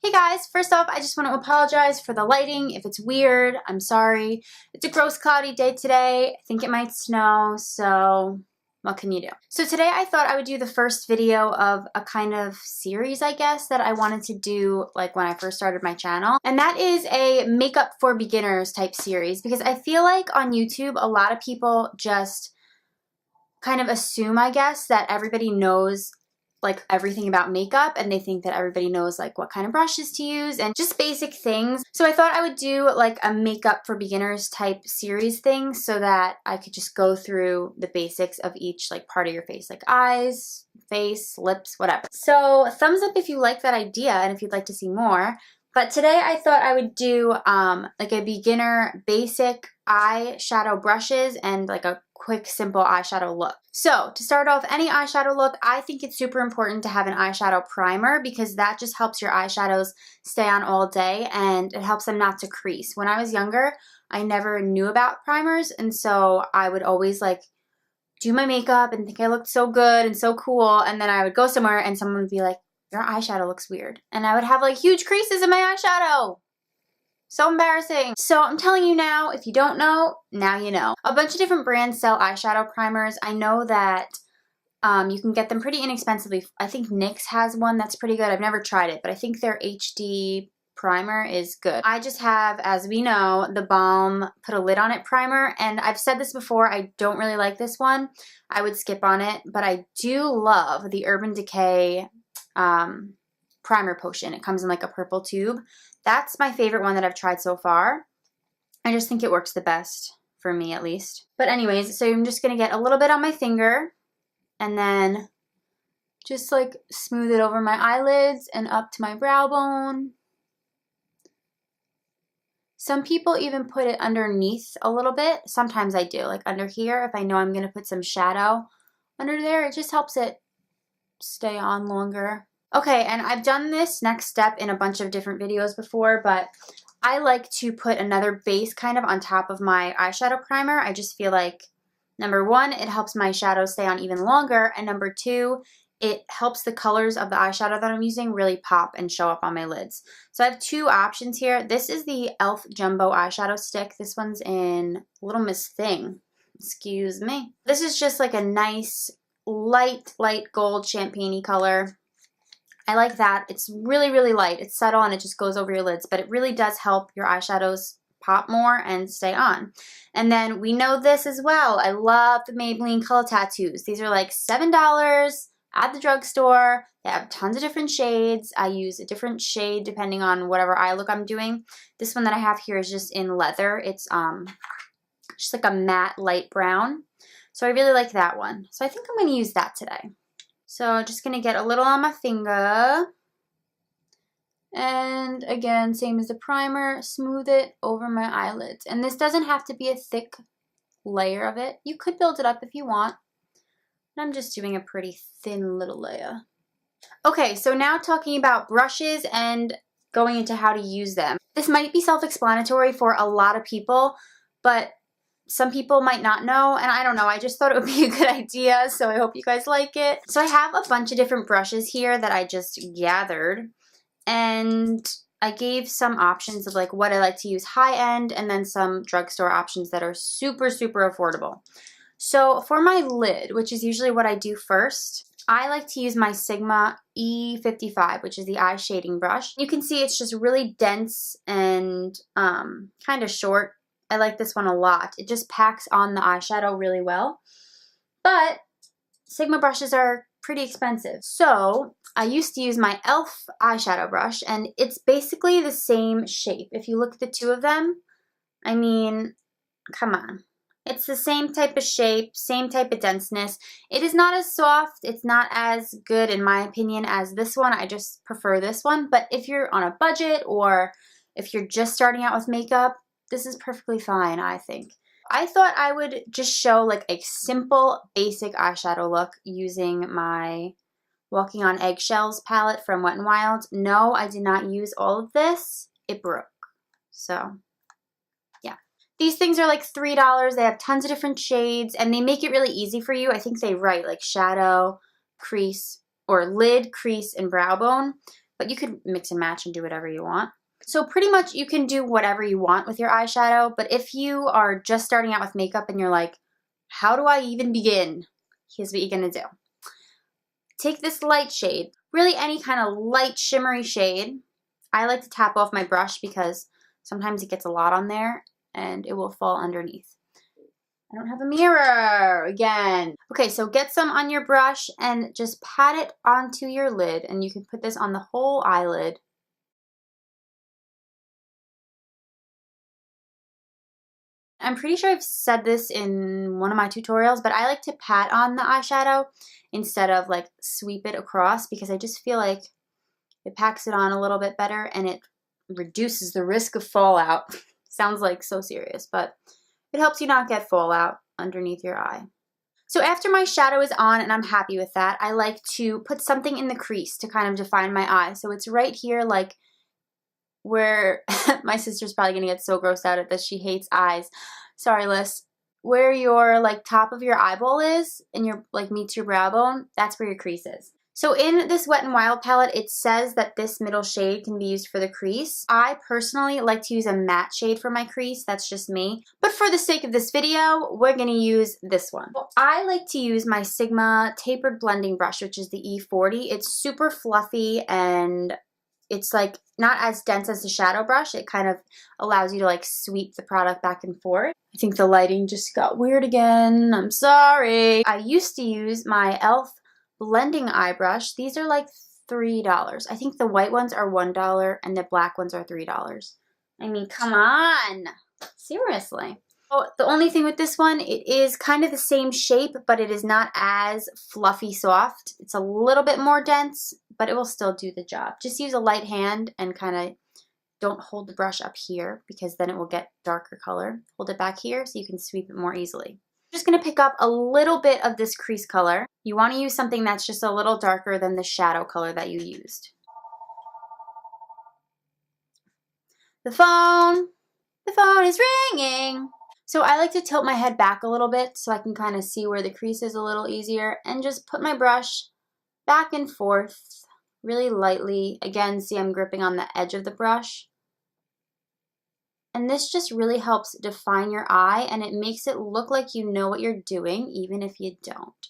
Hey guys, first off, I just want to apologize for the lighting. If it's weird, I'm sorry. It's a gross cloudy day today. I think it might snow, so what can you do? So today I thought I would do the first video of a kind of series, I guess, that I wanted to do like when I first started my channel. And that is a makeup for beginners type series because I feel like on YouTube, a lot of people just kind of assume, I guess, that everybody knows like everything about makeup and they think that everybody knows like what kind of brushes to use and just basic things. So I thought I would do like a makeup for beginners type series thing so that I could just go through the basics of each like part of your face, like eyes, face, lips, whatever. So thumbs up if you like that idea and if you'd like to see more. But today I thought I would do like a beginner basic eyeshadow brushes and like a quick simple eyeshadow look. So to start off any eyeshadow look, I think it's super important to have an eyeshadow primer because that just helps your eyeshadows stay on all day and it helps them not to crease. When I was younger, I never knew about primers, and so I would always like do my makeup and think I looked so good and so cool, and then I would go somewhere and someone would be like, your eyeshadow looks weird. And I would have like huge creases in my eyeshadow. So embarrassing. So I'm telling you now, if you don't know, now you know. A bunch of different brands sell eyeshadow primers. I know that you can get them pretty inexpensively. I think NYX has one that's pretty good. I've never tried it, but I think their HD primer is good. I just have, as we know, the Balm Put a Lid on It primer, and I've said this before, I don't really like this one. I would skip on it, but I do love the Urban Decay primer potion. It comes in like a purple tube. That's my favorite one that I've tried so far. I just think it works the best for me, at least. But anyways, so I'm just going to get a little bit on my finger and then just like smooth it over my eyelids and up to my brow bone. Some people even put it underneath a little bit. Sometimes I do, like under here, if I know I'm going to put some shadow under there. It just helps it stay on longer. Okay, and I've done this next step in a bunch of different videos before, but I like to put another base kind of on top of my eyeshadow primer. I just feel like, number one, it helps my shadows stay on even longer, and number two, it helps the colors of the eyeshadow that I'm using really pop and show up on my lids. So I have two options here. This is the e.l.f. Jumbo eyeshadow stick. This one's in Little Miss Thing. Excuse me. This is just like a nice light gold champagne-y color. I like that. It's really, really light. It's subtle and it just goes over your lids, but it really does help your eyeshadows pop more and stay on. And then we know this as well. I love the Maybelline Color Tattoos. These are like $7 at the drugstore. They have tons of different shades. I use a different shade depending on whatever eye look I'm doing. This one that I have here is just in leather. It's just like a matte light brown. So I really like that one. So I think I'm going to use that today. So just going to get a little on my finger. And again, same as the primer, smooth it over my eyelids. And this doesn't have to be a thick layer of it. You could build it up if you want. I'm just doing a pretty thin little layer. Okay, so now talking about brushes and going into how to use them. This might be self-explanatory for a lot of people, but some people might not know, and I don't know, I just thought it would be a good idea, so I hope you guys like it. So I have a bunch of different brushes here that I just gathered, and I gave some options of like what I like to use high-end, and then some drugstore options that are super, super affordable. So for my lid, which is usually what I do first, I like to use my Sigma E55, which is the eye shading brush. You can see it's just really dense and kind of short. I like this one a lot. It just packs on the eyeshadow really well. But Sigma brushes are pretty expensive. So I used to use my e.l.f. eyeshadow brush, and it's basically the same shape. If you look at the two of them, I mean, come on. It's the same type of shape, same type of denseness. It is not as soft. It's not as good, in my opinion, as this one. I just prefer this one. But if you're on a budget or if you're just starting out with makeup, this is perfectly fine, I think. I thought I would just show like a simple, basic eyeshadow look using my Walking on Eggshells palette from Wet n Wild. No, I did not use all of this. It broke. So, yeah. These things are like $3. They have tons of different shades, and they make it really easy for you. I think they write like shadow, crease, or lid, crease, and brow bone. but you could mix and match and do whatever you want. So pretty much you can do whatever you want with your eyeshadow, but if you are just starting out with makeup and you're like, how do I even begin? Here's what you're gonna do. Take this light shade, really any kind of light shimmery shade. I like to tap off my brush because sometimes it gets a lot on there and it will fall underneath. I don't have a mirror again. Okay, so get some on your brush and just pat it onto your lid, and you can put this on the whole eyelid. I'm pretty sure I've said this in one of my tutorials, but I like to pat on the eyeshadow instead of like sweep it across because I just feel like it packs it on a little bit better and it reduces the risk of fallout. Sounds like so serious, but it helps you not get fallout underneath your eye. So after my shadow is on and I'm happy with that, I like to put something in the crease to kind of define my eye. So it's right here, like where my sister's probably gonna get so grossed out at this. She hates eyes. Sorry, Liz. Where your like top of your eyeball is and your like meets your brow bone, that's where your crease is. So in this Wet n Wild palette, it says that this middle shade can be used for the crease. I personally like to use a matte shade for my crease. That's just me. But for the sake of this video, we're going to use this one. Well, I like to use my Sigma Tapered Blending Brush, which is the E40. It's super fluffy and it's like not as dense as the shadow brush. It kind of allows you to like sweep the product back and forth. I think the lighting just got weird again. I'm sorry. I used to use my e.l.f. blending eye brush. These are like $3. I think the white ones are $1 and the black ones are $3. I mean, come on. Seriously. Oh, the only thing with this one, it is kind of the same shape, but it is not as fluffy soft. It's a little bit more dense, but it will still do the job. Just use a light hand and kind of don't hold the brush up here because then it will get darker color. Hold it back here so you can sweep it more easily. I'm just going to pick up a little bit of this crease color. You want to use something that's just a little darker than the shadow color that you used. The phone is ringing. So I like to tilt my head back a little bit so I can kind of see where the crease is a little easier and just put my brush back and forth really lightly. Again, see I'm gripping on the edge of the brush. And this just really helps define your eye and it makes it look like you know what you're doing even if you don't.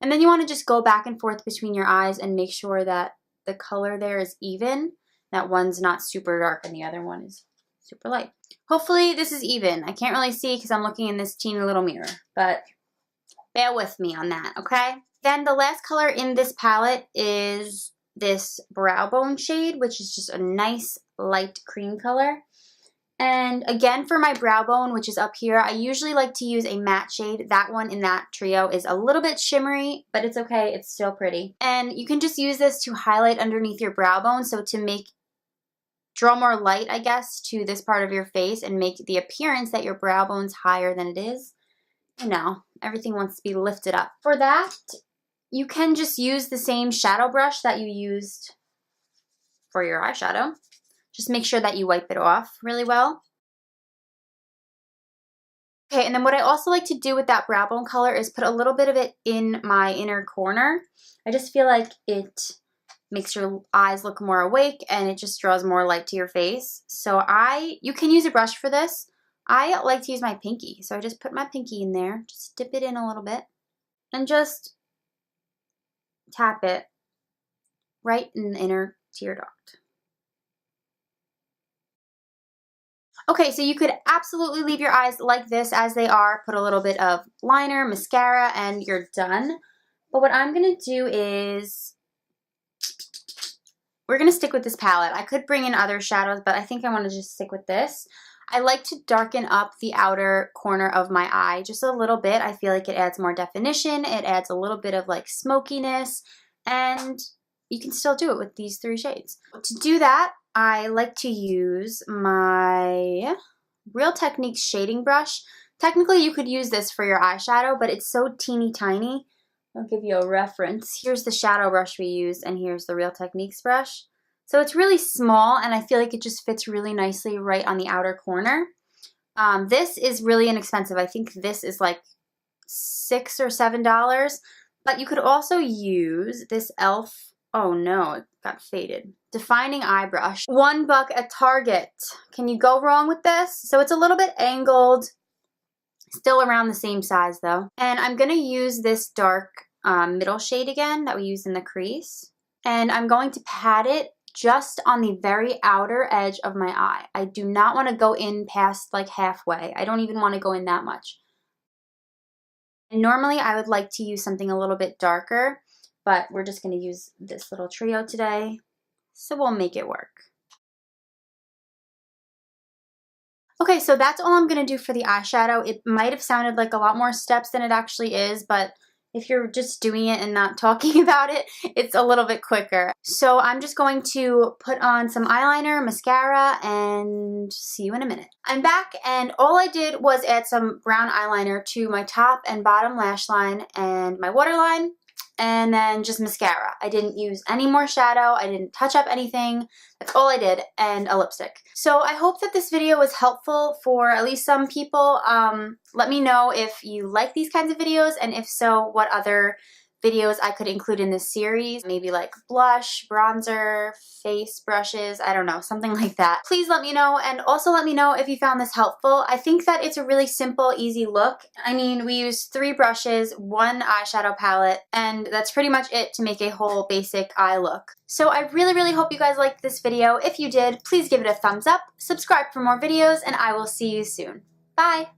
And then you want to just go back and forth between your eyes and make sure that the color there is even. That one's not super dark and the other one is super light. Hopefully this is even. I can't really see because I'm looking in this teeny little mirror, but bear with me on that, okay? Then the last color in this palette is this brow bone shade, which is just a nice light cream color. And again, for my brow bone, which is up here, I usually like to use a matte shade. That one in that trio is a little bit shimmery, but it's okay. It's still pretty. And you can just use this to highlight underneath your brow bone. So to draw more light, I guess, to this part of your face and make the appearance that your brow bone's higher than it is. You know, everything wants to be lifted up. For that, you can just use the same shadow brush that you used for your eyeshadow. Just make sure that you wipe it off really well. Okay, and then what I also like to do with that brow bone color is put a little bit of it in my inner corner. I just feel like it makes your eyes look more awake and it just draws more light to your face. So you can use a brush for this. I like to use my pinky. So I just put my pinky in there, just dip it in a little bit and just tap it right in the inner tear duct. Okay, so you could absolutely leave your eyes like this as they are, put a little bit of liner, mascara, and you're done. But what I'm going to do is, we're going to stick with this palette. I could bring in other shadows, but I think I want to just stick with this. I like to darken up the outer corner of my eye just a little bit. I feel like it adds more definition. It adds a little bit of like smokiness, and you can still do it with these three shades. To do that, I like to use my Real Techniques shading brush. Technically, you could use this for your eyeshadow, but it's so teeny tiny. I'll give you a reference. Here's the shadow brush we used, and here's the Real Techniques brush. So it's really small, and I feel like it just fits really nicely right on the outer corner. This is really inexpensive. I think this is like $6 or $7. But you could also use this e.l.f. Oh no, it got faded. Defining eye brush. $1 at Target. Can you go wrong with this? So it's a little bit angled. Still around the same size though. And I'm going to use this dark middle shade again that we used in the crease. And I'm going to pat it just on the very outer edge of my eye. I do not want to go in past like halfway. I don't even want to go in that much. And normally I would like to use something a little bit darker, but we're just going to use this little trio today. So we'll make it work. Okay, so that's all I'm going to do for the eyeshadow. It might have sounded like a lot more steps than it actually is, but if you're just doing it and not talking about it, it's a little bit quicker. So I'm just going to put on some eyeliner, mascara, and see you in a minute. I'm back, and all I did was add some brown eyeliner to my top and bottom lash line and my waterline, and then just mascara. I didn't use any more shadow. I didn't touch up anything. That's all I did, and a lipstick. So I hope that this video was helpful for at least some people. Let me know if you like these kinds of videos, and if so, what other videos I could include in this series. Maybe like blush, bronzer, face brushes, I don't know, something like that. Please let me know, and also let me know if you found this helpful. I think that it's a really simple, easy look. I mean, we used 3 brushes, 1 eyeshadow palette, and that's pretty much it to make a whole basic eye look. So I really, really hope you guys liked this video. If you did, please give it a thumbs up, subscribe for more videos, and I will see you soon. Bye!